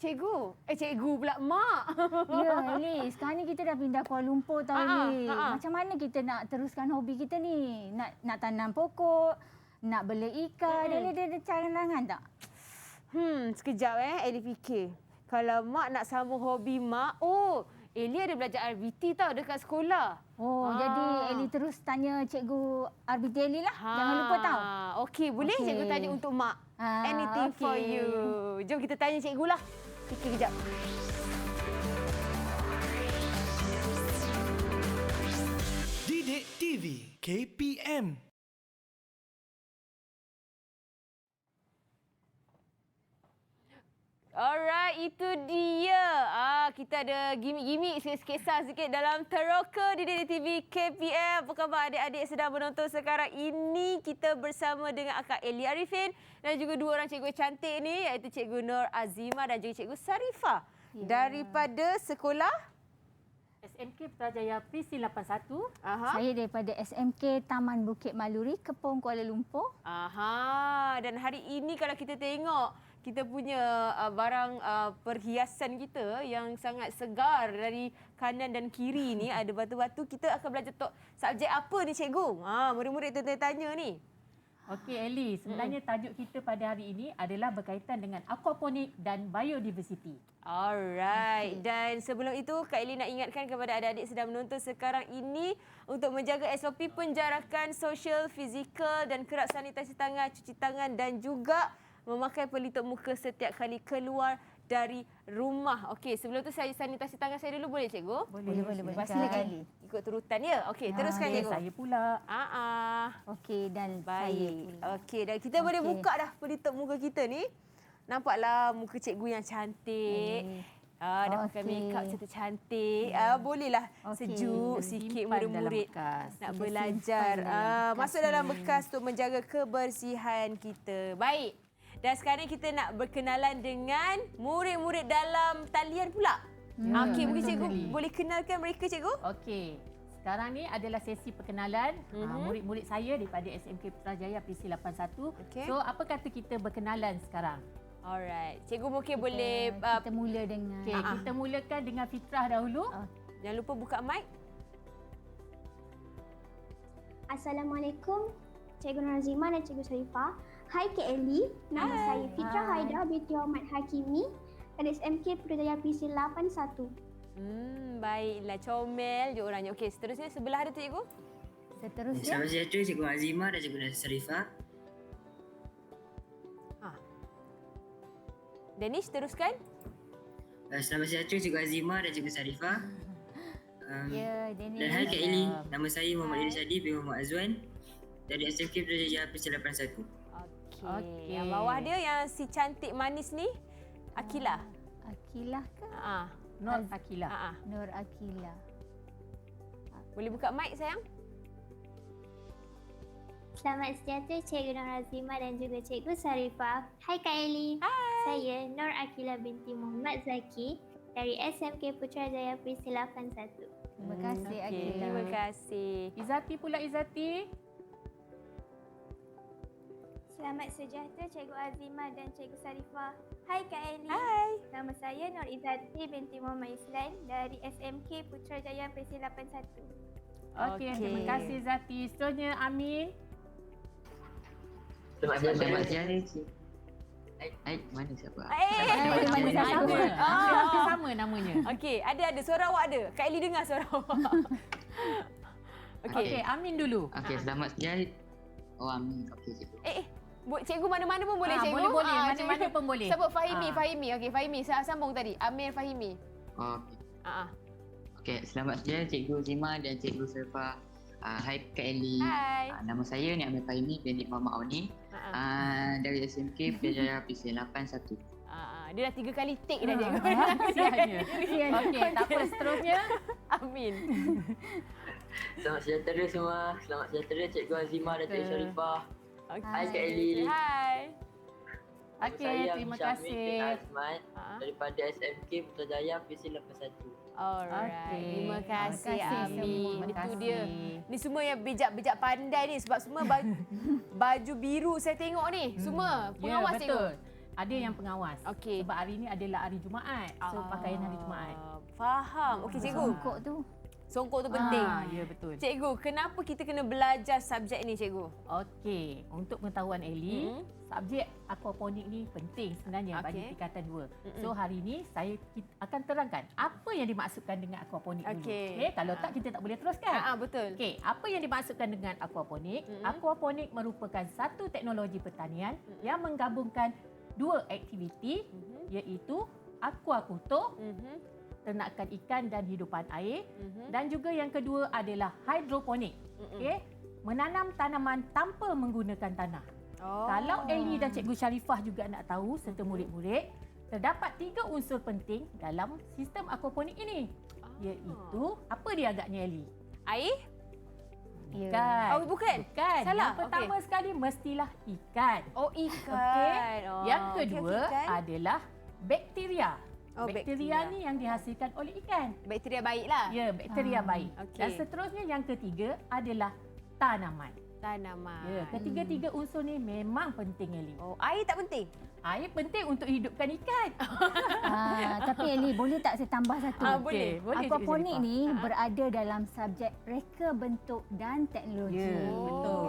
Cikgu pula, Mak. Ya, Eli. Sekarang ni kita dah pindah Kuala Lumpur tau, Eli. Macam mana kita nak teruskan hobi kita ni? Nak tanam pokok, nak bela ikan. Eli ada cadangan tak? Sekejap Eli fikir. Kalau Mak nak sambung hobi Mak, Eli ada belajar RBT tau dekat sekolah. Jadi Eli terus tanya cikgu RBT Eli lah. Jangan lupa tau. Okey, boleh cikgu tanya untuk Mak. Anything for you. Jom kita tanya cikgu lah. Fikir kejap. Didik TV KPM. Alright, itu dia. Kita ada gimmick-gimmick kisah sikit dalam Teroka di Didik TV KPM. Apa khabar adik-adik sedang menonton sekarang ini? Kita bersama dengan Akak Eli Arifin dan juga dua orang cikgu cantik ni, iaitu Cikgu Nur Azimah dan juga Cikgu Sarifah. Daripada sekolah SMK Putrajaya Prisi 81. Saya daripada SMK Taman Bukit Maluri, Kepong, Kuala Lumpur. Dan hari ini kalau kita tengok, kita punya barang perhiasan kita yang sangat segar dari kanan dan kiri ni, ada batu-batu. Kita akan belajar subjek apa ni cikgu? Murid-murid tanya ni. Okey Eli, sebenarnya tajuk kita pada hari ini adalah berkaitan dengan aquaponik dan biodiversity. Alright. Dan sebelum itu, Kak Eli nak ingatkan kepada adik-adik sedang menonton sekarang ini untuk menjaga SOP penjarakan sosial, fizikal dan kerap sanitasi tangan, cuci tangan dan juga memakai pelitup muka setiap kali keluar dari rumah. Okey, sebelum tu saya sanitasi tangan saya dulu, boleh cikgu? Boleh. Silakan. Ikut turutan ya. Okey, teruskan cikgu. Saya pula. Okey, dan baik. saya pula. Okey, dan kita boleh buka dah pelitup muka kita ni. Nampaklah muka cikgu yang cantik. Dah pakai makeup cantik-cantik. Bolehlah sejuk sikit murid-murid nak belajar. Masuk dalam bekas untuk menjaga kebersihan kita. Baik. Dan sekarang kita nak berkenalan dengan murid-murid dalam talian pula. Okey, mungkin cikgu boleh kenalkan mereka, cikgu? Okey. Sekarang ni adalah sesi perkenalan murid-murid saya daripada SMK Putrajaya Prisi 81. Okay. So, apa kata kita berkenalan sekarang? Alright. Cikgu mungkin boleh kita mula dengan kita mulakan dengan Fitrah dahulu. Jangan lupa buka mic. Assalamualaikum, Cikgu Nur Azimah dan Cikgu Sarifah. Hai Kak Eli, nama saya Fitrah Haida binti Ahmad Hakimi dari SMK Putrajaya Prisi 81. Baiklah, comel je orangnya. Okey, seterusnya sebelah ada tu cikgu. Seterusnya. Selamat sejahtera Cikgu Azimah dan Cikgu Sarifah. Danish, teruskan. Selamat sejahtera Cikgu Azimah dan Cikgu Sarifah. Danish. Dan hai Kak Eli, nama saya Muhammad Irsyadi bin Muhammad Azwan dari SMK Putrajaya Prisi 81. Okey. Yang bawah dia yang si cantik manis ni, Akilah. Akilah ke? Nur Akilah. Nur Akilah. Boleh buka mic sayang? Selamat sejahtera Cikgu Nur Azimah dan juga Cikgu Sarifah. Hai Kak Eli. Hai. Saya Nur Akilah binti Muhammad Zaki dari SMK Putrajaya Prisi 81. Terima kasih Akilah. Terima kasih. Izati pula Izati. Selamat sejahtera Cikgu Azimah dan Cikgu Sarifah. Hai Kak Eli. Hai. Nama saya Nur Izati binti Muhammad Islan dari SMK Putrajaya Prisi 81. Okey, terima kasih Izati. Seterusnya Amin. Selamat sejahtera Cikgu. Mana siapa? Sama namanya. Okey, ada suara awak ada. Kak Eli dengar suara awak. Okey, Amin dulu. Okey, selamat sejahtera. Amin. Okey cikgu. Cikgu mana-mana pun boleh cikgu. Boleh. Mana-mana pun boleh. Sebut Fahimi. Okey, Fahimi. Saya sambung tadi. Amir Fahimi. Okey. Okey, selamat sejahtera Cikgu Zima dan Cikgu Sarifah. Hai Kak Eli. Hai. Nama saya ni Amir Fahimi binti Muhammad Auni. Dari SMK Putrajaya Prisi 81. Dia dah 3 kali take dah cikgu. Kesiannya. Okey, tak apa, seterusnya Amin. Selamat sejahtera semua. Selamat sejahtera Cikgu Azimah dan Cikgu Sarifah. Hai Kak Eli. Hai. Okey, terima kasih. Azman daripada SMK Putrajaya Prisi 81. Alright. Terima kasih Amin. Terima Itu kasih. dia. Ni semua yang bijak-bijak pandai ni sebab semua baju biru saya tengok ni. Semua pengawas cikgu. ada yang pengawas. Okey. Sebab hari ni adalah hari Jumaat. So pakaian hari Jumaat. Faham. Okey cikgu. Songkok tu. Songkok tu penting. Ya betul. Cikgu, kenapa kita kena belajar subjek ni cikgu? Okey, untuk pengetahuan Ellie, subjek aquaponik ni penting sebenarnya bagi tingkatan 2. So hari ni saya akan terangkan apa yang dimaksudkan dengan aquaponik dulu. Okey, kalau tak kita tak boleh teruskan. Betul. Okey, apa yang dimaksudkan dengan aquaponik? Aquaponik merupakan satu teknologi pertanian yang menggabungkan dua aktiviti iaitu aquakultur, ternakan ikan dan hidupan air, dan juga yang kedua adalah hidroponik. Okey, menanam tanaman tanpa menggunakan tanah. Kalau Ellie dan Cikgu Sharifah juga nak tahu serta murid-murid, terdapat 3 unsur penting dalam sistem aquaponik ini. Iaitu apa dia agaknya Ellie? Air? Bukan. Bukan. Salah. Yang pertama sekali mestilah ikan. Ikan. Okey. Yang kedua adalah bakteria. Bakteria ni yang dihasilkan oleh ikan. Bakteria baiklah. Ya, bakteria baik. Dan seterusnya yang ketiga adalah tanaman. Ya, ketiga-tiga unsur ni memang penting Ellie. Air tak penting? Air penting untuk hidupkan ikan. Tapi Ellie, boleh tak saya tambah satu? Boleh. Aquaponik ni berada dalam subjek reka bentuk dan teknologi. Ya, betul.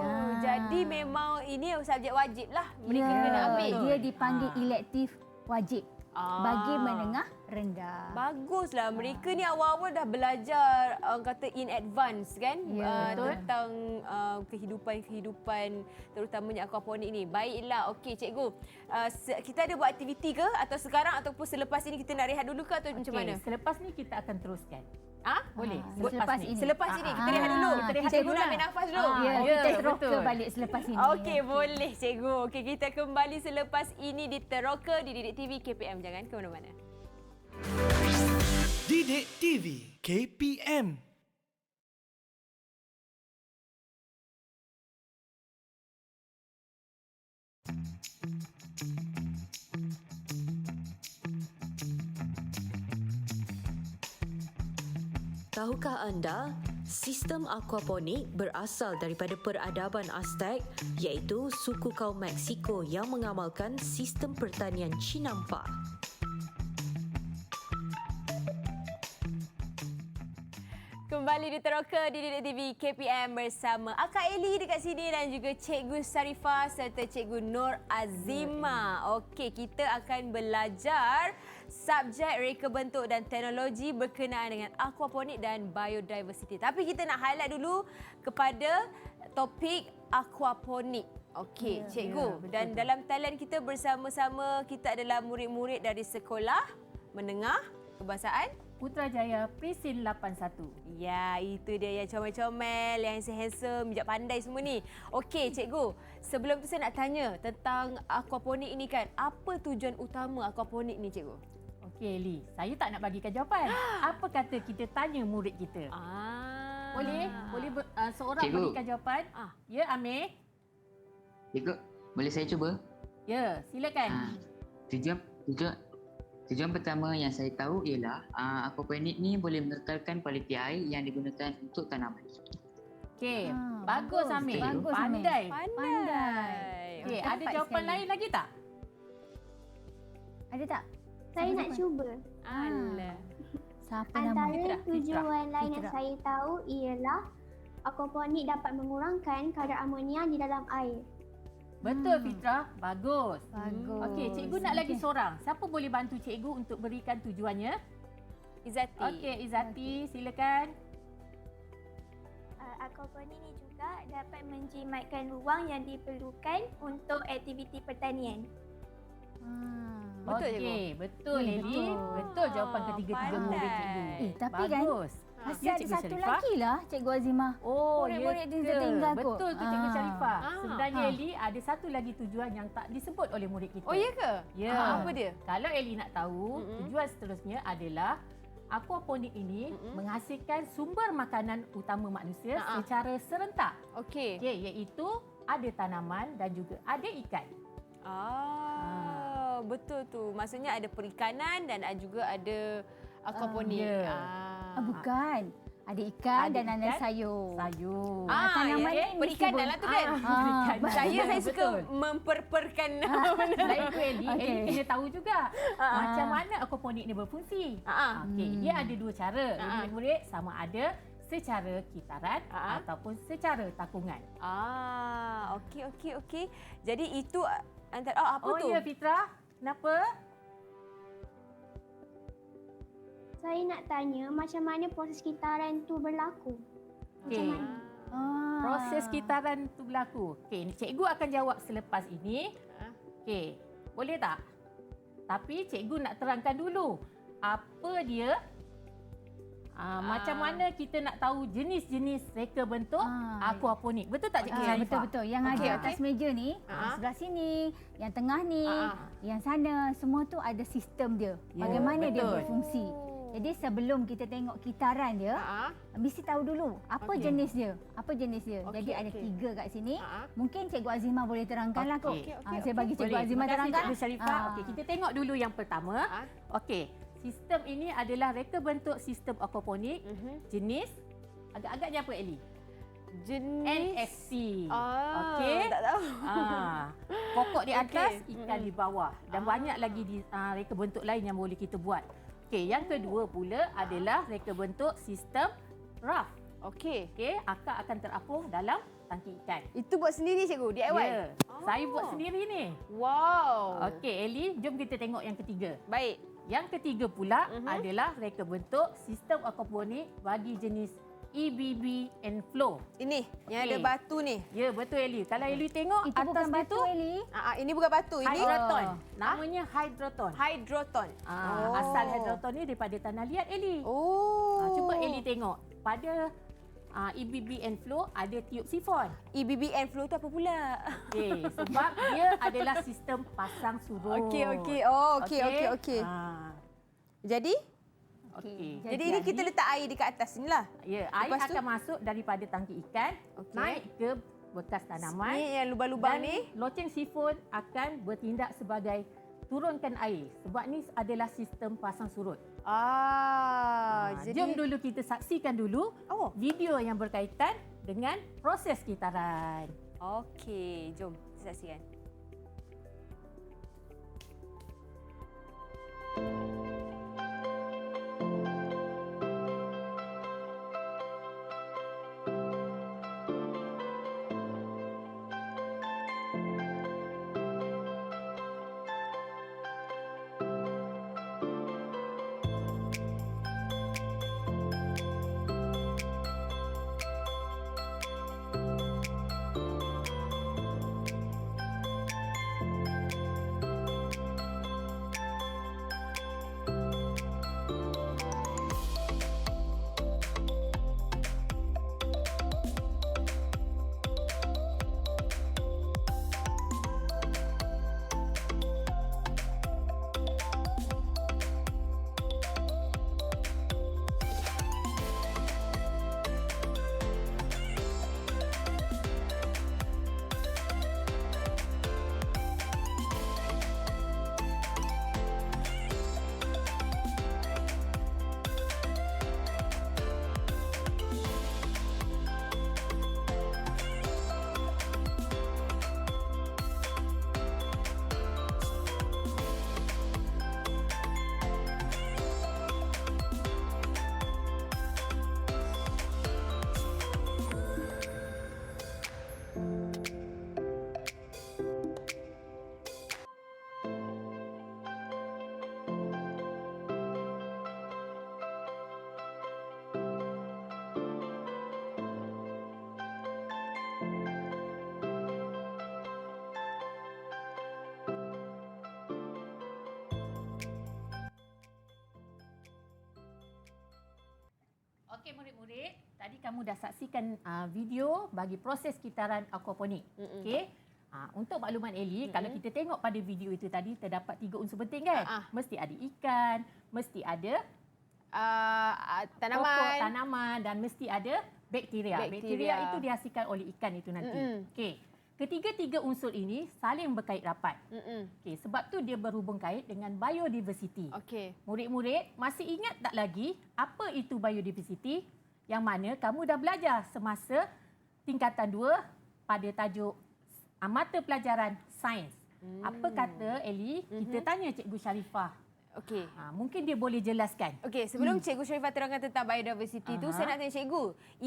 Jadi memang ini subjek wajib lah mereka kena ambil. Dia dipanggil elektif wajib bagi menengah rendah. Baguslah. Mereka ni awal-awal dah belajar kata in advance kan, tentang kehidupan terutamanya aquaponik ni. Baiklah. Okey cikgu. Kita ada buat aktiviti ke atau sekarang ataupun selepas ini kita nak rehat dulu ke atau macam mana? Selepas ni kita akan teruskan. Boleh. Selepas ini kita rehat dulu. Kita rehat dulu, ambil nafas dulu. Kita teroka balik selepas ini. Okey, boleh cikgu. Okey, kita kembali selepas ini di Teroka di Didik TV KPM. Jangan ke mana-mana. Didik TV KPM. Tahukah anda, sistem aquaponik berasal daripada peradaban Aztec iaitu suku kaum Meksiko yang mengamalkan sistem pertanian Chinampa. Kembali di Teroka di Didik TV KPM bersama Akak Ellie dekat sini dan juga Cikgu Sharifah serta Cikgu Nur Azima. Okey, kita akan belajar subjek reka bentuk dan teknologi berkenaan dengan aquaponik dan biodiversity. Tapi kita nak highlight dulu kepada topik aquaponik. Okey, cikgu. Dan dalam talian kita bersama-sama kita adalah murid-murid dari sekolah menengah kebangsaan Putrajaya Prisin 81. Ya, itu dia yang comel-comel, yang handsome, bijak pandai semua ni. Okey, cikgu. Sebelum tu saya nak tanya tentang aquaponik ini kan. Apa tujuan utama aquaponik ni, cikgu? Okey, Ellie. Saya tak nak bagikan jawapan. Apa kata kita tanya murid kita? Boleh? Boleh seorang Cikgu. berikan jawapan? Ya, Amir? Cikgu, boleh saya cuba? Ya, silakan. Tujuan pertama yang saya tahu ialah aquaponik ni boleh mengekalkan kualiti air yang digunakan untuk tanaman. Okey, bagus Amir. Pandai. Okey, ada jawapan lain lagi tak? Ada tak? Saya nak cuba. Alah. Siapa nama? Antara tujuan lain yang saya tahu ialah aquaponik dapat mengurangkan kadar amonia di dalam air. Betul Fitrah, bagus. Okey, cikgu nak lagi seorang. Siapa boleh bantu cikgu untuk berikan tujuannya? Izzati. Okey, Izzati, silakan. Aquaponik ni juga dapat menjimatkan ruang yang diperlukan untuk aktiviti pertanian. Betul, Okey, betul Lily. Betul jawapan ketiga-tiga murid cikgu. Tapi kan bagus. Masih ada satu lagi lah Cikgu Azimah. Murid-murid tu tertinggal kot. Betul tu Cikgu Sharifah. Sebenarnya Ellie ada satu lagi tujuan yang tak disebut oleh murid kita. Oh, ya ke? Ya. Apa dia? Kalau Ellie nak tahu, tujuan seterusnya adalah aquaponik ini menghasilkan sumber makanan utama manusia secara serentak. Okey. Iaitu ada tanaman dan juga ada ikan. Betul tu. Maksudnya ada perikanan dan juga ada aquaponik. Bukan. Ada ikan Ada dan ada ikan, sayur. sayur. tanaman ya. ni Perikanan lah tu kan. Saya suka Betul. memperperkan Selain itu Ellie, Okey. Ellie kena tahu juga macam mana aquaponik ni berfungsi. Okey, dia ada dua cara. Murid-murid sama ada secara kitaran ataupun secara takungan. Okey. Jadi itu antara apa tu? Oh ya Fitra, kenapa? Saya nak tanya macam mana proses kitaran tu berlaku? Macam Okey. mana? Proses kitaran tu berlaku. Okey, cikgu akan jawab selepas ini. Okey, boleh tak? Tapi cikgu nak terangkan dulu apa dia, macam mana kita nak tahu jenis-jenis reka bentuk aquaponik. Betul tak Cikgu Sharifah? Betul. Yang ada atas meja ni, sebelah sini, yang tengah ni, yang sana, semua tu ada sistem dia. Bagaimana dia betul. berfungsi. Jadi sebelum kita tengok kitaran dia, mesti tahu dulu apa jenis dia. Apa jenis dia. Jadi ada 3 kat sini. Mungkin Cikgu Azimah boleh terangkanlah kot. Saya bagi Cikgu Boleh. Azimah Terima kasih, terangkan. Cikgu Sharifah. Okey, kita tengok dulu yang pertama. Okey, sistem ini adalah reka bentuk sistem aquaponik jenis agak-agaknya apa Ellie? Jenis NFC. Okey. Tak tahu. Pokok di atas, ikan di bawah dan banyak lagi reka bentuk lain yang boleh kita buat. Okey, yang kedua pula adalah reka bentuk sistem raft. Okey, akak akan terapung dalam tangki ikan. Itu buat sendiri cikgu, DIY? Ya, saya buat sendiri ni. Wow. Okey, Ellie, jom kita tengok yang ketiga. Baik. Yang ketiga pula adalah reka bentuk sistem aquaponik bagi jenis EBB and flow. Ini yang ada Okey. batu ni. Ya, betul Ellie. Kalau Ellie tengok Itu atas bukan dia batu, tu Eli. Ini bukan batu, ini hydroton. Namanya hydroton. hydroton. Asal hydroton ni daripada tanah liat Ellie. Cuba Ellie tengok. Pada EBB and flow ada tiup sifon. EBB and flow tu apa pula? Okey, sebab dia adalah sistem pasang surut. Okey. Jadi? Okey. Jadi ini kita letak air dekat atas ni lah. Ya, air Lepas tu? akan masuk daripada tangki ikan, naik ke bekas tanaman. Ni yang lubang-lubang dan ni. loceng sifon akan bertindak sebagai turunkan air. Sebab ni adalah sistem pasang surut. Jadi Jom dulu kita saksikan dulu video yang berkaitan dengan proses kitaran. Okey, jom kita saksikan. Okey murid-murid, tadi kamu dah saksikan video bagi proses kitaran aquaponik. Okey. Untuk makluman Ellie, kalau kita tengok pada video itu tadi terdapat 3 unsur penting kan? Mesti ada ikan, mesti ada tanaman, pokok tanaman dan mesti ada bakteria. Bakteria itu dihasilkan oleh ikan itu nanti. Okey. Ketiga-tiga unsur ini saling berkait rapat. Okey, sebab tu dia berhubung kait dengan biodiversity. Okey. Murid-murid masih ingat tak lagi apa itu biodiversity? yang mana kamu dah belajar semasa tingkatan 2 pada tajuk mata pelajaran sains. Apa kata Ellie? Kita tanya Cikgu Sharifah. Okey. Mungkin dia boleh jelaskan. Okey, sebelum Cikgu Sharifah terangkan tentang biodiversity tu, saya nak tanya Cikgu,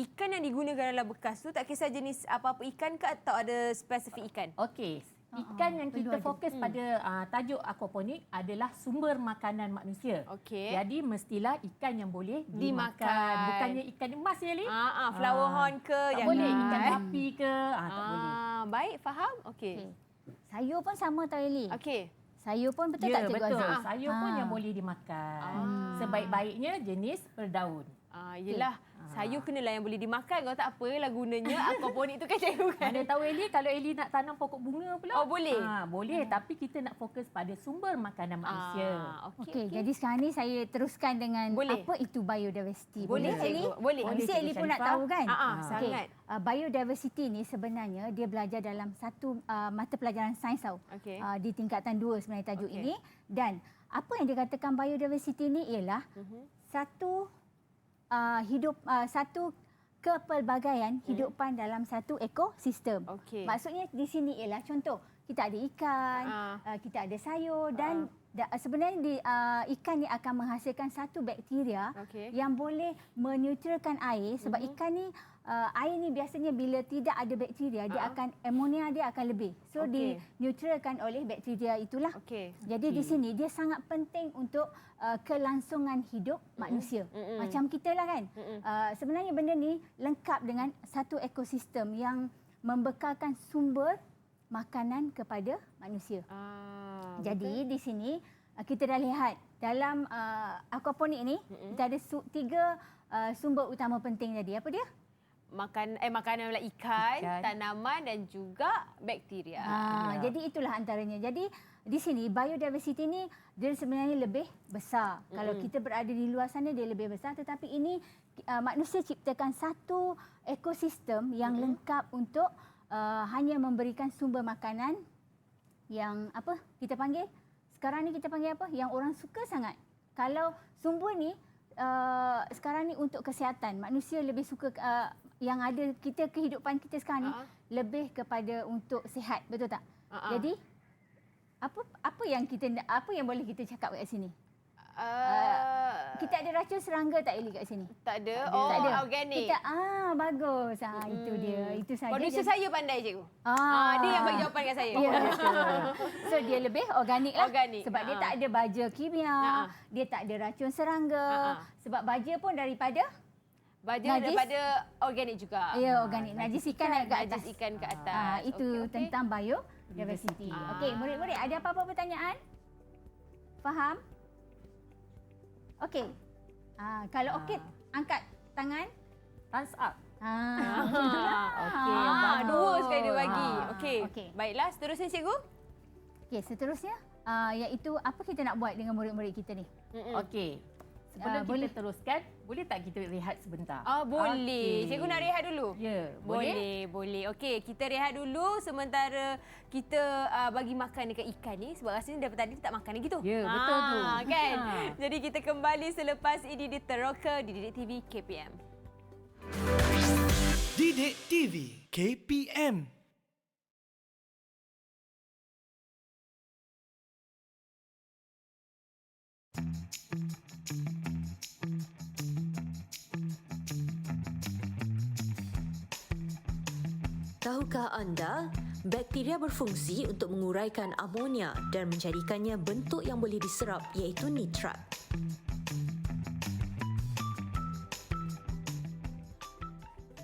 ikan yang digunakan dalam bekas tu tak kisah jenis apa-apa ikan ke atau ada spesifik ikan? Okey. Ikan yang kita fokus pada tajuk aquaponik adalah sumber makanan manusia. Okey. Jadi mestilah ikan yang boleh Dimakan. dimakan. Bukannya ikan emas ya, Li? Flower horn ke? Tak boleh. Ikan api ke? Tak boleh. Baik, faham? Okey. Sayur pun sama tau Eli. Okey. Sayur pun betul Ya, tak Cikgu betul. Azam? Sayur pun yang boleh dimakan. Sebaik-baiknya jenis berdaun. Yelah, sayur kenalah yang boleh dimakan. Kalau tak apalah gunanya aquaponik tu kan Cikgu kan? Mana tahu Eli, kalau Eli nak tanam pokok bunga pula. Oh, boleh? Boleh, tapi kita nak fokus pada sumber makanan manusia. Okey, jadi sekarang ni saya teruskan dengan apa itu biodiversity. Boleh, Eli? Cikgu. Boleh. Mesti Eli pun nak tahu kan? Sangat. Biodiversity ni sebenarnya dia belajar dalam satu mata pelajaran sains tau. Okey. Di tingkatan 2 sebenarnya tajuk ini. Dan apa yang dikatakan biodiversity ni ialah satu satu kepelbagaian hidupan dalam satu ekosistem. Maksudnya di sini ialah contoh kita ada ikan, kita ada sayur dan sebenarnya ikan ni akan menghasilkan satu bakteria yang boleh menetralkan air sebab ikan ni air ni biasanya bila tidak ada bakteria dia akan amonia dia akan lebih. So dinetralkan oleh bakteria itulah. Jadi di sini dia sangat penting untuk kelangsungan hidup manusia. Macam kita lah kan. Sebenarnya benda ni lengkap dengan satu ekosistem yang membekalkan sumber makanan kepada manusia. Jadi di sini kita dah lihat dalam aquaponik ni kita ada 3 sumber utama penting tadi. Apa dia? Makanan ialah ikan, tanaman dan juga bakteria. Jadi itulah antaranya. Jadi di sini biodiversity ni dia sebenarnya lebih besar. Kalau kita berada di luar sana dia lebih besar, tetapi ini manusia ciptakan satu ekosistem yang lengkap untuk hanya memberikan sumber makanan yang apa kita panggil sekarang ni kita panggil apa yang orang suka sangat. Kalau sumber ni sekarang ni untuk kesihatan, manusia lebih suka yang ada kita kehidupan kita sekarang ni lebih kepada untuk sihat, betul tak? Jadi apa yang boleh kita cakap kat sini? Kita ada racun serangga tak Eli kat sini? Tak ada. Tak ada. Organik. Kita bagus. Itu dia. Itu saja. Producer saya pandai Cikgu. Dia yang bagi jawapan kat saya. Ya, betul. So dia lebih organik lah. Organik. Sebab dia tak ada baja kimia, dia tak ada racun serangga. Sebab baja pun daripada daripada organik juga. Ya, organik. Najis ikan naik ke atas. Najis ikan ke atas. Itu tentang biodiversity. Okey, murid-murid ada apa-apa pertanyaan? Faham? Okey. Kalau okey, angkat tangan. Thumbs up. Okey. 2 sekali dia bagi. Okey. Baiklah, seterusnya Cikgu. Okey, seterusnya iaitu apa kita nak buat dengan murid-murid kita ni? Okey. Sebelum kita teruskan, boleh tak kita rehat sebentar? Boleh. Cikgu nak rehat dulu? Ya, boleh. Okey, kita rehat dulu sementara kita bagi makan dekat ikan ni sebab rasanya daripada tadi tak makan lagi tu. Ya, betul tu. Kan? Jadi kita kembali selepas ini di Teroka di Didik TV KPM. Didik TV KPM. Tahukah anda, bakteria berfungsi untuk menguraikan amonia dan menjadikannya bentuk yang boleh diserap iaitu nitrat.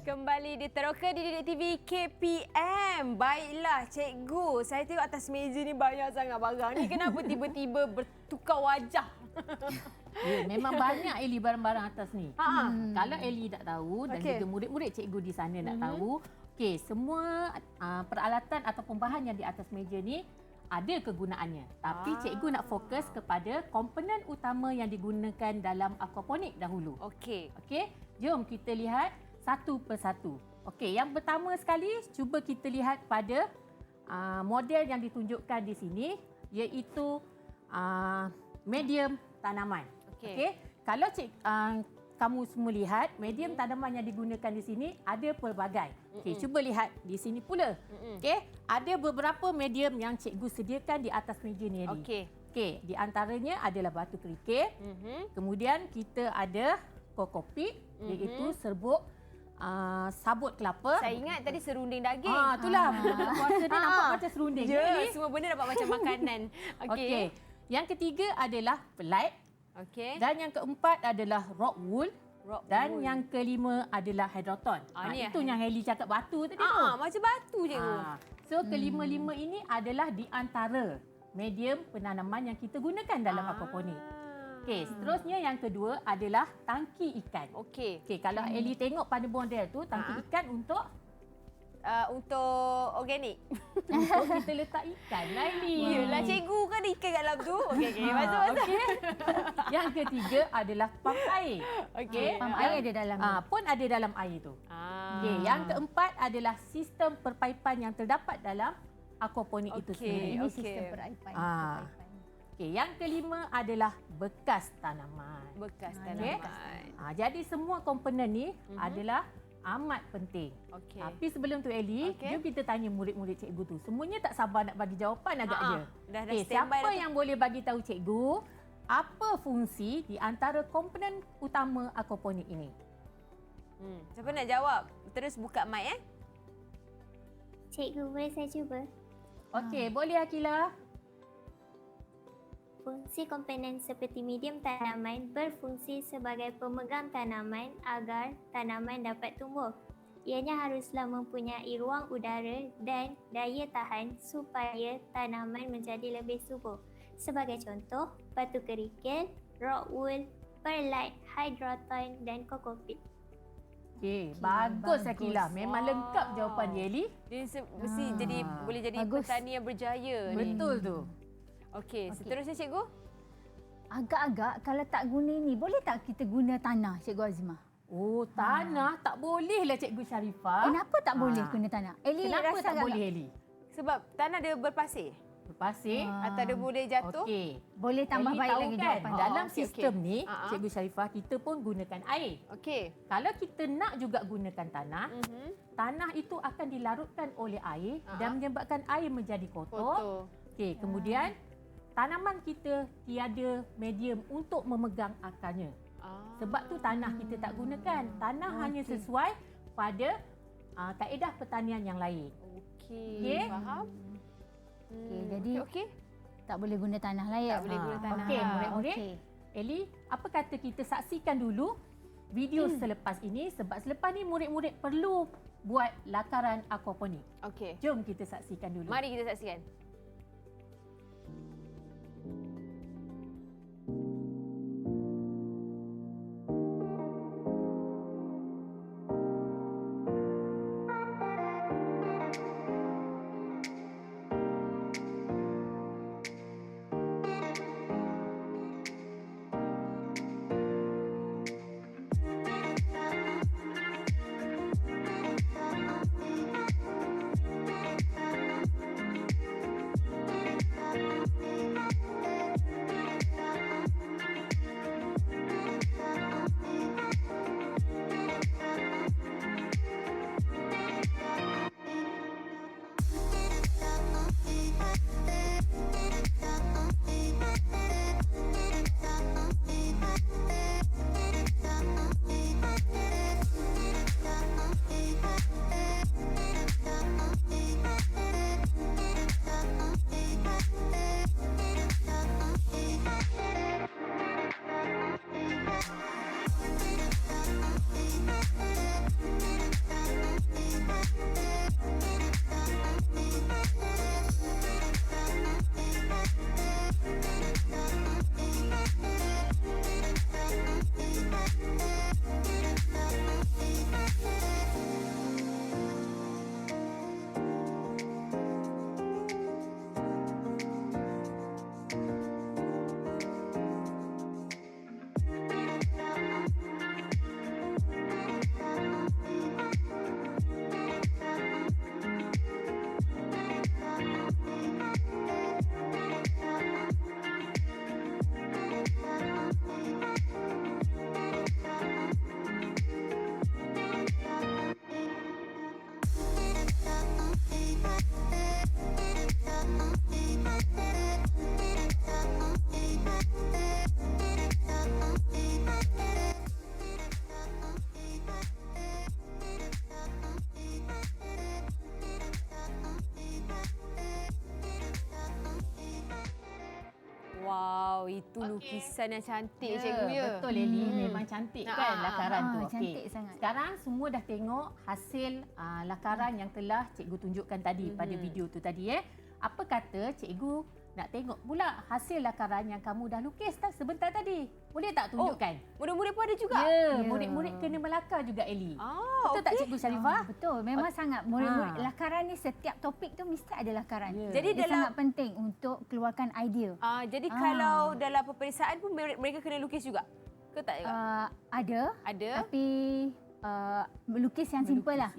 Kembali di Teroka di Didik TV KPM. Baiklah Cikgu, saya tengok atas meja ni banyak sangat barang. Ni kenapa tiba-tiba bertukar wajah? Ya, memang banyak Eli barang-barang atas ni. Kalau Eli tak tahu dan juga murid-murid cikgu di sana nak tahu, semua peralatan ataupun bahan yang di atas meja ni ada kegunaannya. Tapi cikgu nak fokus kepada komponen utama yang digunakan dalam aquaponik dahulu. Okey, jom kita lihat satu persatu. Okey, yang pertama sekali cuba kita lihat pada model yang ditunjukkan di sini iaitu medium tanaman. Okey. kamu semua lihat, medium tanaman yang digunakan di sini ada pelbagai. Okey, cuba lihat di sini pula. Okey, ada beberapa medium yang cikgu sediakan di atas meja ni. Okey, di antaranya adalah batu kerikil. Kemudian kita ada kokopit, iaitu serbuk sabut kelapa. Saya ingat tadi serunding daging. Itulah. Kuasa dia nampak macam serunding. Semua benda dapat macam makanan. Okey. Yang ketiga adalah pelat. Okey. Dan yang keempat adalah rock wool. Dan yang kelima adalah hydroton. Itu yang Heli cakap batu tadi tu. Macam batu je. So kelima-lima ini adalah di antara medium penanaman yang kita gunakan dalam aquaponik. Okey, seterusnya yang kedua adalah tangki ikan. Okey, kalau Eli tengok pada model tu, tangki ikan untuk organik. Untuk kita letak ikan lah Eli. Yelah cikgu kan ada ikan kat dalam tu. Okey, masuk. Yang ketiga adalah pam air. Okey. Pam air ada dalam. Pun ada dalam air tu. Okey, yang keempat adalah sistem perpaipan yang terdapat dalam aquaponik itu sendiri. Ini sistem perpaipan. Okey, yang kelima adalah bekas tanaman. Bekas tanaman. Jadi semua komponen ni adalah amat penting. Tapi sebelum tu Eli, jom kita tanya murid-murid cikgu tu. Semuanya tak sabar nak bagi jawapan agaknya. Dah siapa yang boleh bagi tahu cikgu apa fungsi di antara komponen utama aquaponik ini? Siapa nak jawab? Terus buka mic Cikgu, boleh saya cuba? Okey, boleh Akila. Fungsi komponen seperti medium tanaman berfungsi sebagai pemegang tanaman agar tanaman dapat tumbuh. Ianya haruslah mempunyai ruang udara dan daya tahan supaya tanaman menjadi lebih subur. Sebagai contoh, batu kerikil, rock wool, perlite, hydroton dan kokopit. Okey, bagus Akila. Memang lengkap jawapan dia Eli. Dia mesti boleh jadi petani yang berjaya ni. Betul tu. Okey, seterusnya cikgu. Agak-agak kalau tak guna ni, boleh tak kita guna tanah, Cikgu Azimah? Oh, tanah tak bolehlah Cikgu Sharifah. Kenapa tak boleh guna tanah? Eli Kenapa rasa tak boleh Eli? Sebab tanah dia berpasir. Berpasir atau dia boleh jatuh. Okey. Boleh tambah baik lagi kan? jawapan. Dalam sistem ni, Cikgu Sharifah, kita pun gunakan air. Okey. Kalau kita nak juga gunakan tanah, tanah itu akan dilarutkan oleh air dan menyebabkan air menjadi kotor. Okey, kemudian tanaman kita tiada medium untuk memegang akarnya. Sebab tu tanah kita tak gunakan. Tanah hanya sesuai pada kaedah pertanian yang lain. Okey, faham? Jadi tak boleh guna tanah lah ya. Tak boleh guna tanah. Okey, murid-murid. Eli, apa kata kita saksikan dulu video selepas ini, sebab selepas ni murid-murid perlu buat lakaran aquaponik. Okey. Jom kita saksikan dulu. Mari kita saksikan. Wow, itu lukisan yang cantik cikgu ya. Betul Eli, memang cantik kan lakaran tu. Cantik sangat. Sekarang semua dah tengok hasil lakaran yang telah cikgu tunjukkan tadi pada video tu tadi Apa kata cikgu nak tengok pula hasil lakaran yang kamu dah lukis sebentar tadi. Boleh tak tunjukkan? Murid-murid pun ada juga? Ya, murid-murid kena melakar juga Eli. Betul tak Cikgu Sharifah? Betul, memang sangat. Murid-murid lakaran ni setiap topik tu mesti ada lakaran. Jadi dia sangat penting untuk keluarkan idea. Jadi kalau dalam peperiksaan pun mereka kena lukis juga? Ke tak juga? Ada. Tapi melukis yang simple lah.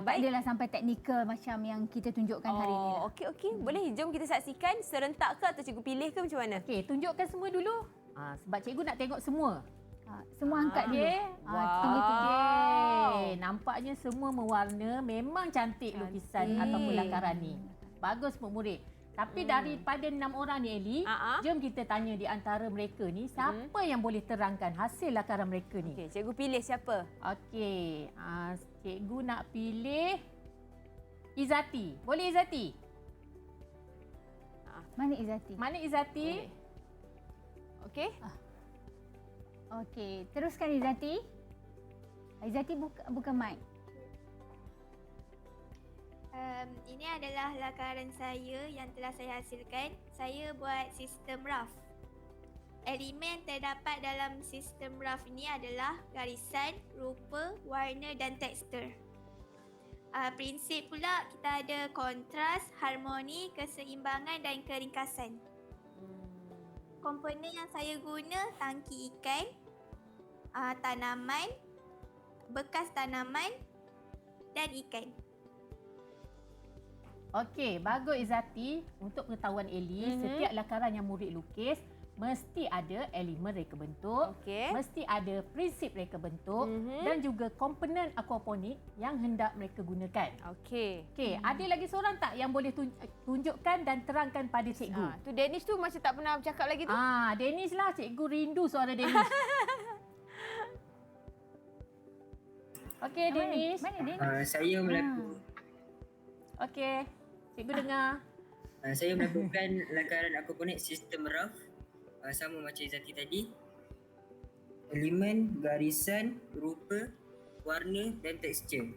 Tak adalah sampai teknikal macam yang kita tunjukkan hari ni lah. Okey. Boleh jom kita saksikan serentak ke atau cikgu pilih ke macam mana? Okey, tunjukkan semua dulu. Sebab cikgu nak tengok semua. Semua angkat dulu. Tinggi-tinggi. Nampaknya semua mewarna. Memang cantik lukisan ataupun lakaran ni. Bagus murid. Tapi daripada 6 orang ni Eli, jom kita tanya di antara mereka ni siapa yang boleh terangkan hasil lakaran mereka ni. Okey, cikgu pilih siapa? Okey, cikgu nak pilih Izati. Boleh Izati? Mana Izati? Okey. Okey, teruskan Izati. Izati buka mic. Ini adalah lakaran saya yang telah saya hasilkan. Saya buat sistem rough. Elemen terdapat dalam sistem rough ini adalah garisan, rupa, warna dan tekstur. Prinsip pula kita ada kontras, harmoni, keseimbangan dan keringkasan. Komponen yang saya guna tangki ikan, tanaman, bekas tanaman dan ikan. Okey, bagus Izati. Untuk pengetahuan Eli, setiap lakaran yang murid lukis mesti ada elemen reka bentuk, mesti ada prinsip reka bentuk dan juga komponen aquaponik yang hendak mereka gunakan. Okey, ada lagi seorang tak yang boleh tunjukkan dan terangkan pada cikgu? Tu Danish tu macam tak pernah bercakap lagi tu. Danish lah, cikgu rindu suara Danish. Okey, Danish. Mana Danish? Saya melakukan Okey, cikgu dengar. Saya melakukan lakaran aquaponik sistem rough, sama macam Izati tadi. Elemen, garisan, rupa, warna dan tekstur.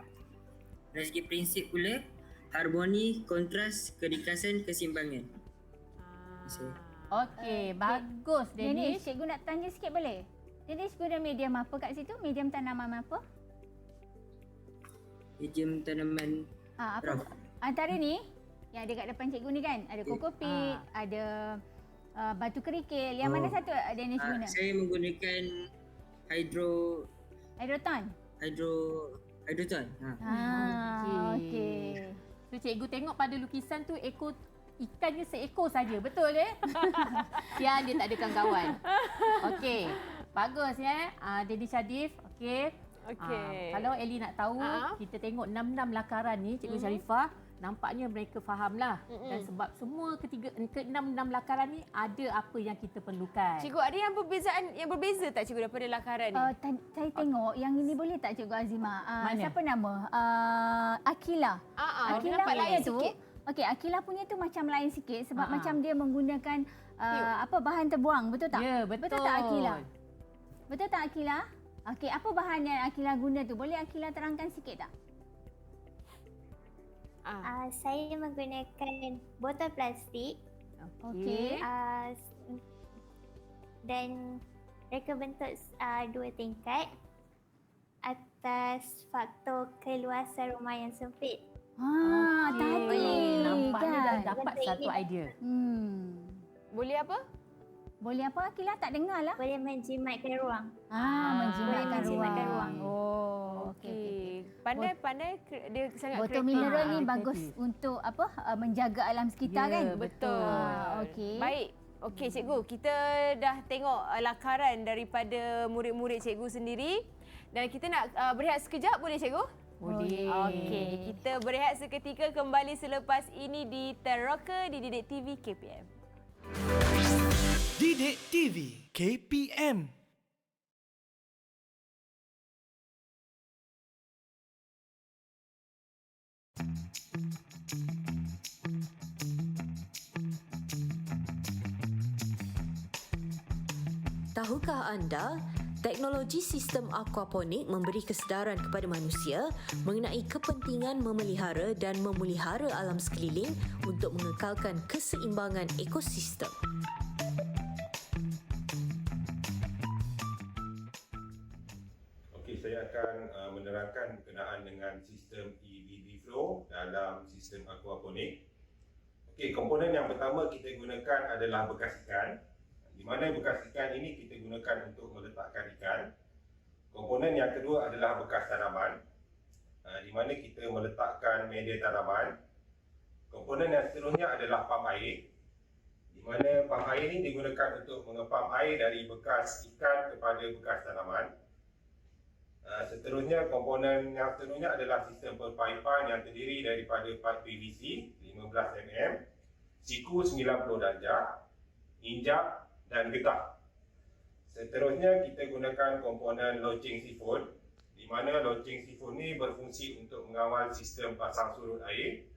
Dari segi prinsip pula, harmoni, kontras, keringkasan, keseimbangan. Okey, bagus Danish. Cikgu nak tanya sikit boleh? Danish guna medium apa kat situ? Medium tanaman apa? Medium tanaman rough. Antara ni yang ada kat depan cikgu ni kan, ada kokopit, ada batu kerikil. Yang mana satu Danish guna? Saya menggunakan hidroton. Hidroton. Okey. So cikgu tengok pada lukisan tu ekor ikannya seekor saja, betul Sian dia tak ada kawan-kawan. Okey. Bagus Danish Shadif. Okey. Kalau Eli nak tahu, kita tengok 6 lakaran ni Cikgu Sharifah, nampaknya mereka fahamlah. Dan sebab semua ke-6 lakaran ni ada apa yang kita perlukan. Cikgu, ada yang berbeza tak cikgu daripada lakaran ni? Saya tengok yang ini boleh tak Cikgu Azima? Siapa nama? Akila. Akila punya tu. Okey, Akila punya tu macam lain sikit sebab macam dia menggunakan bahan terbuang, betul tak? Ya, betul. Betul tak Akila? Betul tak Akila? Okey, apa bahan yang Akila guna tu? Boleh Akila terangkan sikit tak? Saya menggunakan botol plastik. Okey. Dan reka bentuk 2 tingkat atas faktor keluasan rumah yang sempit. Tadi nampaknya kan? dah dapat satu idea. Boleh apa? Boleh apa Akila? Tak dengar lah. Boleh menjimatkan ruang. Menjimatkan ruang. Okey. Pandai dia sangat kreatif. Botol mineral ni bagus untuk menjaga alam sekitar kan? Betul. Okey. Baik. Okey cikgu, kita dah tengok lakaran daripada murid-murid cikgu sendiri dan kita nak berehat sekejap, boleh cikgu? Boleh. Okey, kita berehat seketika, kembali selepas ini di Teroka di Didik TV KPM. Didik TV KPM. Tahukah anda, teknologi sistem aquaponik memberi kesedaran kepada manusia mengenai kepentingan memelihara dan memulihara alam sekeliling untuk mengekalkan keseimbangan ekosistem. Okey, saya akan menerangkan berkenaan dengan sistem EBB flow dalam sistem aquaponik. Okey, komponen yang pertama kita gunakan adalah bekas ikan. Di mana bekas ikan ini kita gunakan untuk meletakkan ikan. Komponen yang kedua adalah bekas tanaman, di mana kita meletakkan media tanaman. Komponen yang seterusnya adalah pam air, di mana pam air ini digunakan untuk mengepam air dari bekas ikan kepada bekas tanaman. Seterusnya, komponen yang seterusnya adalah sistem perpaipan yang terdiri daripada pipe PVC 15 mm, siku 90 darjah, injak dan getah. Seterusnya kita gunakan komponen launching sifon, di mana launching sifon ini berfungsi untuk mengawal sistem pasang surut air.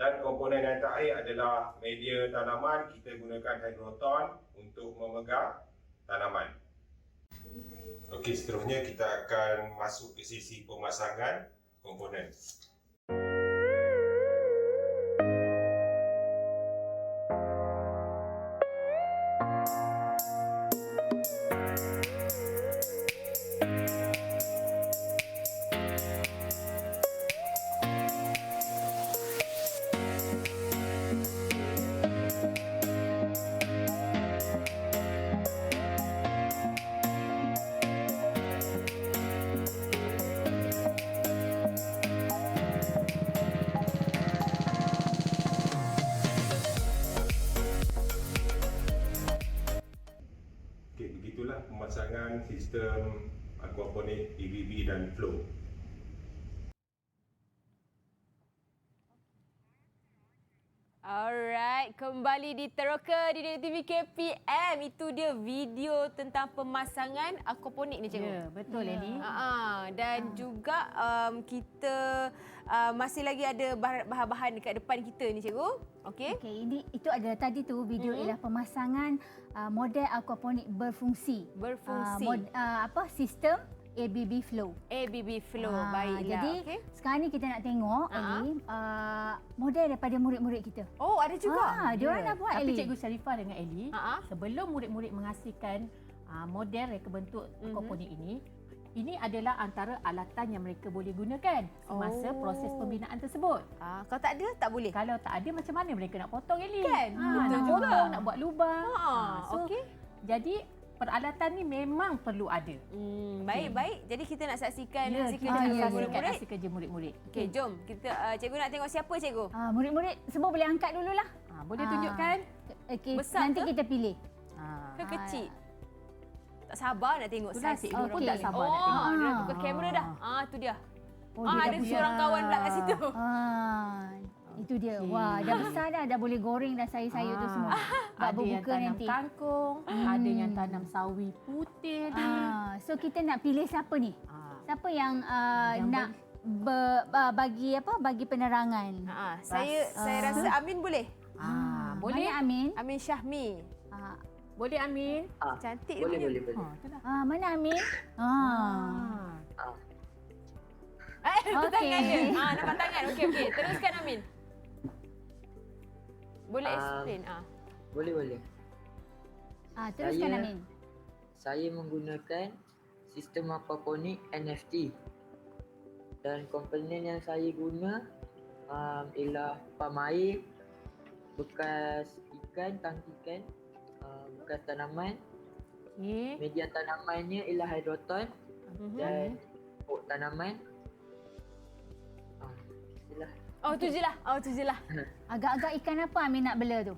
Dan komponen yang terakhir adalah media tanaman, kita gunakan hydroton untuk memegang tanaman. Okey, seterusnya kita akan masuk ke sesi pemasangan komponen. Pemasangan sistem aquaponik EBB dan flow. Alright, kembali di Teroka di TV KPM. Itu dia video tentang pemasangan aquaponik ni, cikgu. Ya, betul Eli. Dan juga kita masih lagi ada bahan-bahan dekat depan kita ni, cikgu. Okey. Okey, itu adalah tadi tu video ialah pemasangan model aquaponik berfungsi. Sistem ABB flow. ABB flow, baiklah. Jadi sekarang ni kita nak tengok Eli, model daripada murid-murid kita. Oh, ada juga. Diorang dah buat Tapi Eli. Cikgu Sharifah dengan Eli, sebelum murid-murid menghasilkan model reka bentuk aquaponik ini adalah antara alatan yang mereka boleh gunakan semasa proses pembinaan tersebut. Kalau tak ada, tak boleh. Kalau tak ada, macam mana mereka nak potong Eli? Kan? Betul nak juga. potong, nak buat lubang. Jadi peralatan ni memang perlu ada. Baik. Jadi kita nak saksikan hasil kerja murid-murid. Okey, jom. Kita cikgu nak tengok siapa, cikgu? Murid-murid semua boleh angkat dululah. Boleh tunjukkan? Okey, besar nanti ke? kita pilih. Ke kecil? Tak sabar nak tengok Itulah, saiz cikgu pun tak sabar nak tengok. Dia dah buka kamera dah. Tu dia. Dia ada seorang kawan pula kat situ. Itu dia. Wah, dah besar dah boleh goreng dah sayur-sayur tu semua. Ada yang tanam kangkung, ada yang tanam sawi putih ni. So kita nak pilih siapa ni? Siapa yang nak bagi penerangan? Saya rasa Amin boleh. Boleh. Mana Amin? Amin Syahmi. Boleh Amin? Cantik boleh, dia. boleh. Mana Amin? Nampak tangan dia. Nampak tangan. Okey. Teruskan Amin. Boleh explain? Boleh. Teruskan Amin. Saya menggunakan sistem aquaponik NFT. Dan komponen yang saya guna ialah pam air, bekas ikan, tangki ikan, bekas tanaman. Media tanamannya ialah hydroton dan pokok tanaman. Tu je lah. Agak-agak ikan apa Amin nak bela tu?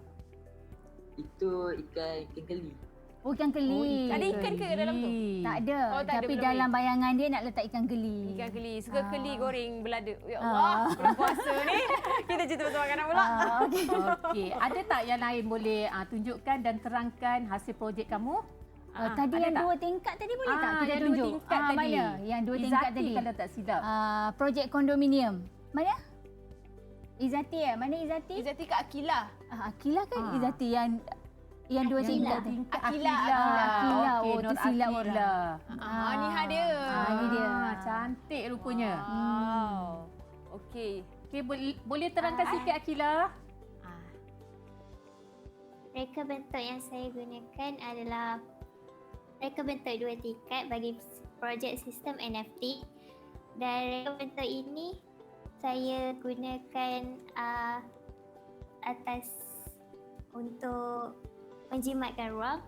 Itu ikan keli. Ikan keli. Ada ikan ke dalam tu? Tak ada. Tak ada, Tapi belum dalam ni. bayangan dia nak letak ikan keli. Ikan keli. Suka keli goreng belada. Ya Allah, bulan puasa ni. Kita cerita pasal makanan pula. Okey. Ada tak yang lain boleh tunjukkan dan terangkan hasil projek kamu? Tadi yang tak? 2 tingkat tadi boleh tak kita yang tunjuk? 2 tingkat tadi. Mana? Yang 2 tingkat Izzati tadi. kalau tak silap. Projek kondominium. Mana? Izzati Mana Izzati? Izzati kat Akilah. Akilah kan Izzati yang Yang dua tingkat. Akila. Oh, tu silap orang. Ni dia. Ni dia. Cantik rupanya. Okey. Okey, boleh terangkan sikit Akila? Reka bentuk yang saya gunakan adalah reka bentuk 2 tingkat bagi projek sistem NFT. Dan reka bentuk ini saya gunakan atas untuk menjimatkan ruang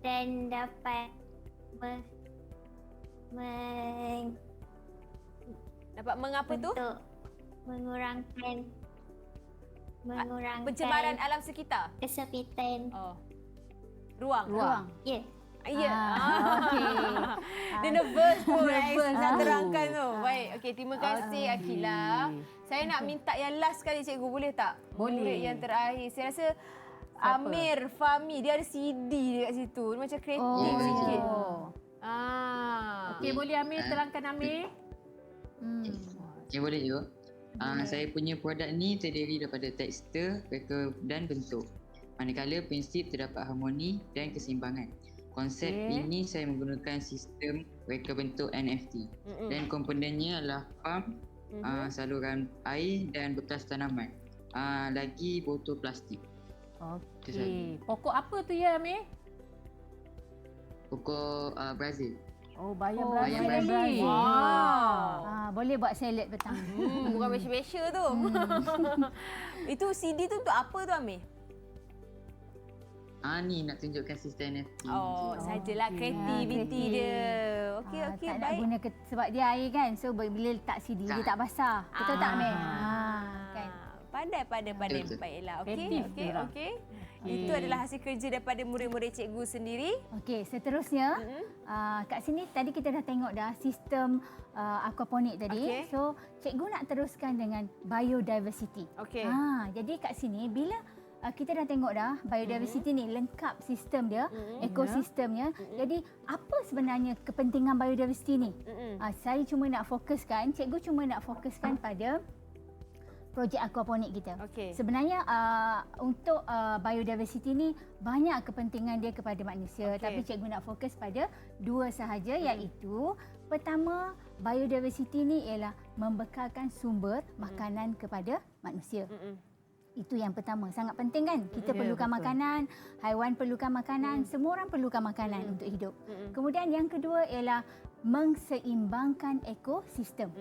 dan dapat dapat mengapa tu? Untuk mengurangkan pencemaran alam sekitar. Kesempitan ruang. Ya. Ya. Okey. Dia nervous pun nak terangkan tu. Baik. Okey, terima kasih Akila. Saya nak minta yang last sekali cikgu, boleh tak? Boleh. Murid yang terakhir. Saya rasa Amir, Fahmi, dia ada CD dekat situ. Dia macam kreatif sikit. Okey, boleh Amir terangkan Amir? Okey, boleh juga. Saya punya produk ni terdiri daripada tekstur, reka dan bentuk. Manakala prinsip terdapat harmoni dan keseimbangan. Konsep ini saya menggunakan sistem reka bentuk NFT. Dan komponennya adalah pump, saluran air dan bekas tanaman. Lagi botol plastik. Okey. Pokok apa tu ya Amir? Pokok Brazil. Oh, bayam Brazil. Boleh buat salad petang. Bukan special tu. Itu CD tu untuk apa tu Amir? Ni nak tunjukkan sistem NFT. Sajalah kreativiti dia. Okey, Tak nak baik. guna sebab dia air kan. So bila letak CD dia tak basah. Betul tak Amir? Kan. Pandai. Baiklah. Okey. Itu adalah hasil kerja daripada murid-murid cikgu sendiri. Okey, seterusnya kat sini tadi kita dah tengok dah sistem aquaponik tadi. So cikgu nak teruskan dengan biodiversity. Okey. Jadi kat sini bila kita dah tengok dah biodiversity ni lengkap sistem dia, ekosistemnya. Jadi apa sebenarnya kepentingan biodiversity ni? Saya cuma nak fokuskan, cikgu cuma nak fokuskan pada projek aquaponik kita. Sebenarnya untuk biodiversity ni banyak kepentingan dia kepada manusia, tapi cikgu nak fokus pada 2 sahaja, iaitu pertama, biodiversity ni ialah membekalkan sumber makanan kepada manusia. Itu yang pertama, sangat penting kan? Kita perlukan makanan, haiwan perlukan makanan, semua orang perlukan makanan untuk hidup. Kemudian yang kedua ialah mengseimbangkan ekosistem.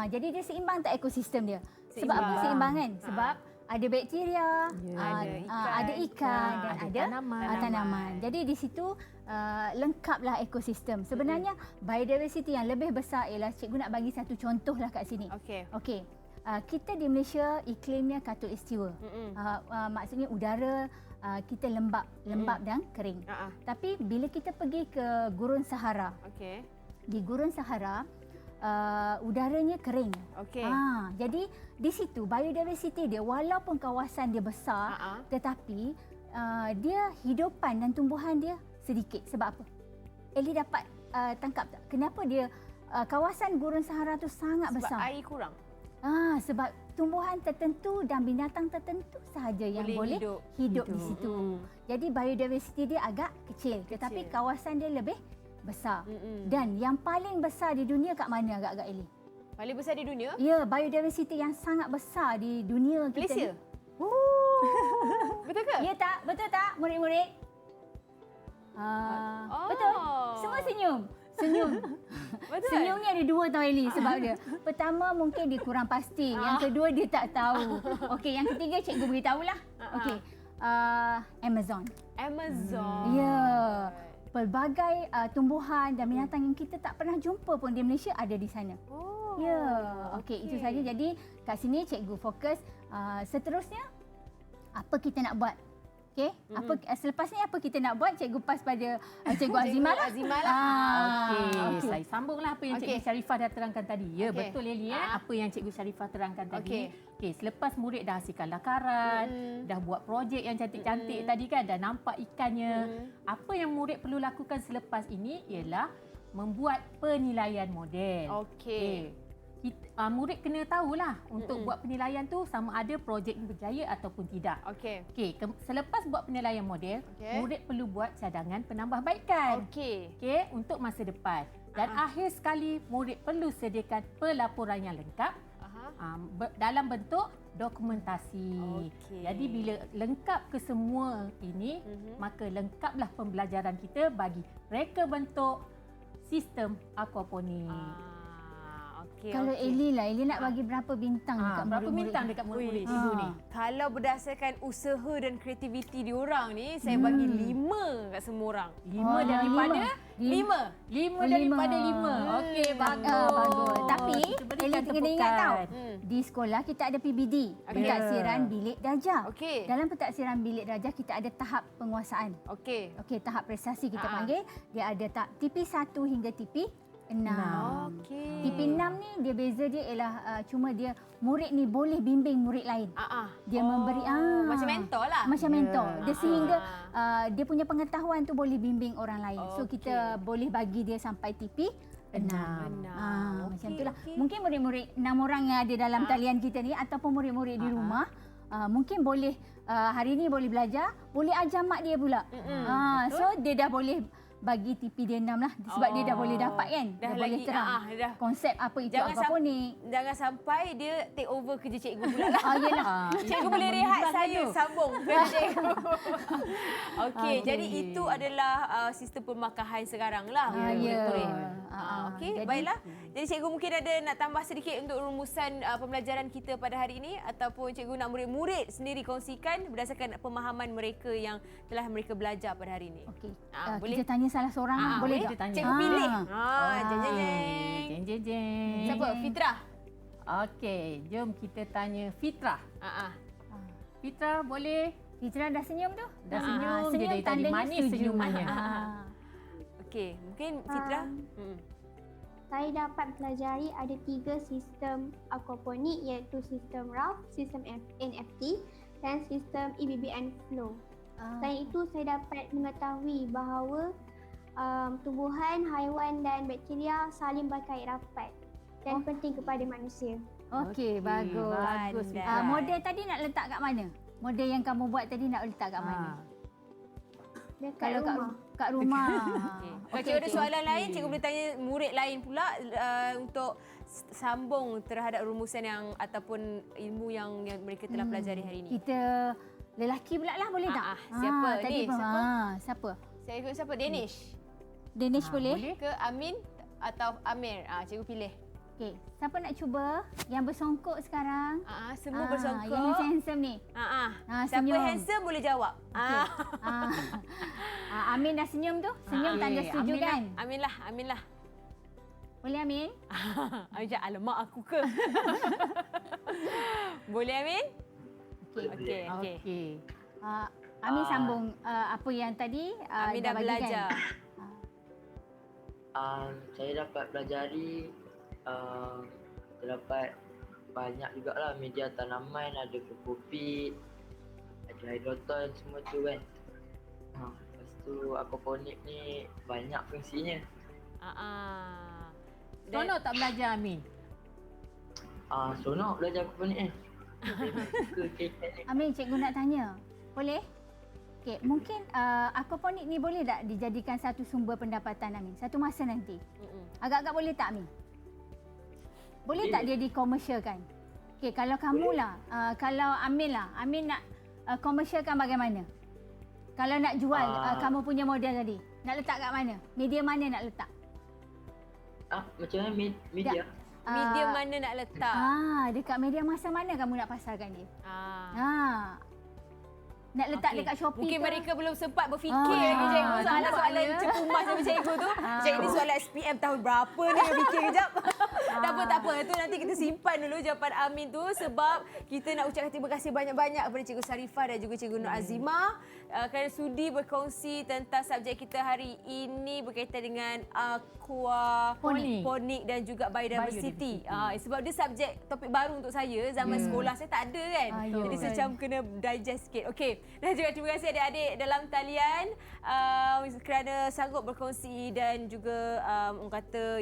Jadi dia seimbang tak ekosistem dia? Sebab apa seimbang kan? Sebab ada bakteria, ada ikan dan ada tanaman. Jadi di situ lengkaplah ekosistem. Sebenarnya biodiversity yang lebih besar ialah cikgu nak bagi satu contohlah kat sini. Okey. Kita di Malaysia iklimnya khatulistiwa. Maksudnya udara kita lembap dan kering. Tapi bila kita pergi ke Gurun Sahara, di Gurun Sahara udaranya kering. Jadi di situ biodiversity dia walaupun kawasan dia besar, tetapi dia hidupan dan tumbuhan dia sedikit. Sebab apa? Eli dapat tangkap tak? Kenapa dia kawasan Gurun Sahara tu sangat besar? Sebab air kurang. Sebab tumbuhan tertentu dan binatang tertentu sahaja yang boleh hidup di situ. Jadi biodiversity dia agak kecil, tetapi kawasan dia lebih besar. Dan yang paling besar di dunia kat mana agak-agak Eli? Paling besar di dunia? Ya, biodiversity yang sangat besar di dunia kita. Malaysia? Betul ke? Ya tak? Betul tak murid-murid? Betul. Semua senyum. Betul. Senyum ni ada 2 tau Eli sebab dia. Pertama mungkin dia kurang pasti, yang kedua dia tak tahu. Okey, yang ketiga cikgu beritahulah. Okey. Amazon. Ya. Pelbagai tumbuhan dan binatang yang kita tak pernah jumpa pun di Malaysia ada di sana. Ya. Okey, itu saja. Jadi kat sini cikgu fokus seterusnya apa kita nak buat. Okey, selepas ni apa kita nak buat? Cikgu pas pada Cikgu Azimah lah. Okey, saya sambunglah apa yang Cikgu Sharifah dah terangkan tadi. Ya, betul Eli apa yang Cikgu Sharifah terangkan tadi. Okey, selepas murid dah hasilkan lakaran, dah buat projek yang cantik-cantik tadi kan, dah nampak ikannya. Apa yang murid perlu lakukan selepas ini ialah membuat penilaian model. murid kena tahulah untuk buat penilaian tu sama ada projek berjaya ataupun tidak. Okey. Selepas buat penilaian model, murid perlu buat cadangan penambahbaikan. Okey, untuk masa depan. Dan akhir sekali, murid perlu sediakan pelaporan yang lengkap dalam bentuk dokumentasi. Jadi bila lengkap kesemua ini, maka lengkaplah pembelajaran kita bagi reka bentuk sistem aquaponik. Kalau Ellie nak bagi berapa bintang dekat berapa bintang dekat murid-murid ibu ni? Kalau berdasarkan usaha dan kreativiti diorang ni, saya bagi 5 kat semua orang. 5 daripada 5 daripada 5. Okey, bagus. Tapi Ellie kena ingat tau, di sekolah kita ada PBD, pentaksiran bilik darjah. Dalam pentaksiran bilik darjah kita ada tahap penguasaan. Okey, tahap prestasi kita panggil. Dia ada tahap TP1 hingga TP6. TP6 ni dia beza dia ialah cuma dia murid ni boleh bimbing murid lain. Dia memberi macam mentor lah. Macam mentor. Dia sehingga dia punya pengetahuan tu boleh bimbing orang lain. So kita boleh bagi dia sampai TP6. Macam itulah. Mungkin murid-murid 6 orang yang ada dalam talian kita ni ataupun murid-murid di rumah mungkin boleh hari ni boleh belajar, boleh ajar mak dia pula. So dia dah boleh bagi TP dia 6 lah sebab dia dah boleh dapat kan. Dah boleh terang konsep apa itu aquaponik. Jangan sampai dia take over kerja cikgu pula lah. Yelah. Cikgu boleh rehat, saya sambung kerja cikgu. Okey, jadi itu adalah sistem pemakahan sekarang lah. Okey, baiklah. Jadi cikgu mungkin ada nak tambah sedikit untuk rumusan pembelajaran kita pada hari ini ataupun cikgu nak murid-murid sendiri kongsikan berdasarkan pemahaman mereka yang telah mereka belajar pada hari ini. Okey. Boleh kita tanya salah seorang boleh kita tanya. Cikgu pilih. Jeng. Siapa? Fitrah. Okey, jom kita tanya Fitrah. Fitrah boleh? Fitrah dah senyum tu? Dah senyum. Dia dari tadi manis senyumannya. Okey, mungkin Fitrah. Saya dapat pelajari ada 3 sistem aquaponik iaitu sistem RAF, sistem NFT dan sistem EBBN flow. Selain itu saya dapat mengetahui bahawa tumbuhan, haiwan dan bakteria saling berkait rapat dan penting kepada manusia. Okey, bagus. Model tadi nak letak kat mana? Model yang kamu buat tadi nak letak kat mana? Dekat rumah. Kat rumah. Kalau cikgu ada soalan lain, cikgu boleh tanya murid lain pula untuk sambung terhadap rumusan yang ataupun ilmu yang mereka telah pelajari hari ini. Kita lelaki pula lah, boleh tak? Siapa tadi ni? Siapa? Saya ikut siapa? Danish. Danish boleh? Ke Amin atau Amir? Cikgu pilih. Okey, siapa nak cuba yang bersongkok sekarang? Semua bersongkok. Yang handsome ni. Siapa handsome boleh jawab. Amin dah senyum tu? Senyum tanda setuju kan? Amin lah. Boleh Amin? Alamak aku ke? Boleh Amin? Okey. Amin sambung apa yang tadi Amin dah belajar. Saya dapat pelajari terdapat banyak jugalah media tanaman, ada kokopit, ada hidroton, semua tu kan. Lepas tu aquaponik ni banyak fungsinya. Seronok tak belajar Amin? Seronok belajar aquaponik ni. Amin, cikgu nak tanya. Boleh? Okey, mungkin aquaponik ni boleh tak dijadikan satu sumber pendapatan Amin satu masa nanti? Agak-agak boleh tak Amin? Boleh tak dia dikomersialkan? Okey, kalau kamulah, kalau Amin lah, Amin nak komersialkan bagaimana? Kalau nak jual kamu punya model tadi, nak letak kat mana? Media mana nak letak? Macam mana media? Media mana nak letak? Dekat media masa mana kamu nak pasarkan dia? Nak letak dekat Shopee mungkin ke? Mereka belum sempat berfikir lagi cikgu. Soalan cepumas sama cikgu tu. Cikgu ni soalan SPM tahun berapa ni yang fikir kejap. Tak apa. Itu nanti kita simpan dulu jawapan Amin tu sebab kita nak ucapkan terima kasih banyak-banyak kepada Cikgu Sarifah dan juga Cikgu Nur Azimah kerana sudi berkongsi tentang subjek kita hari ini berkaitan dengan aquaponik dan juga biodiversity. Sebab dia subjek topik baru untuk saya. Zaman sekolah saya tak ada kan. Jadi saya macam kena digest sikit. Okey. Dan juga terima kasih adik-adik dalam talian kerana sanggup berkongsi dan juga orang kata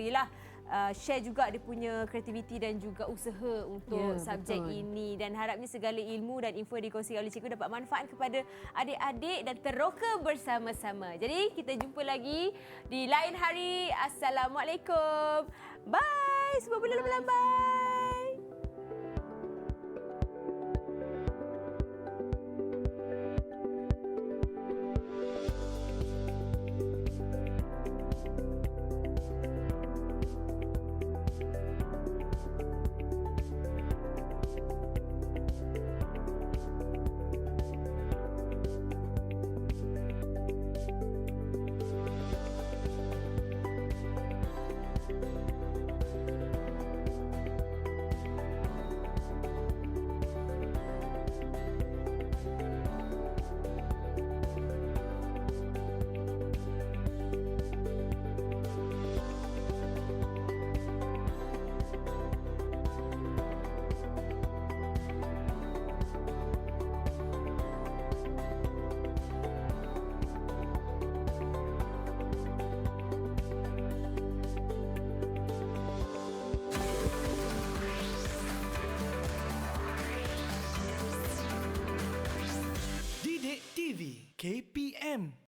share juga dia punya kreativiti dan juga usaha untuk subjek ini, dan harapnya segala ilmu dan info yang dikongsikan oleh cikgu dapat manfaat kepada adik-adik dan teroka bersama-sama. Jadi kita jumpa lagi di lain hari. Assalamualaikum. Bye. Semua boleh lambai-lambai. KPM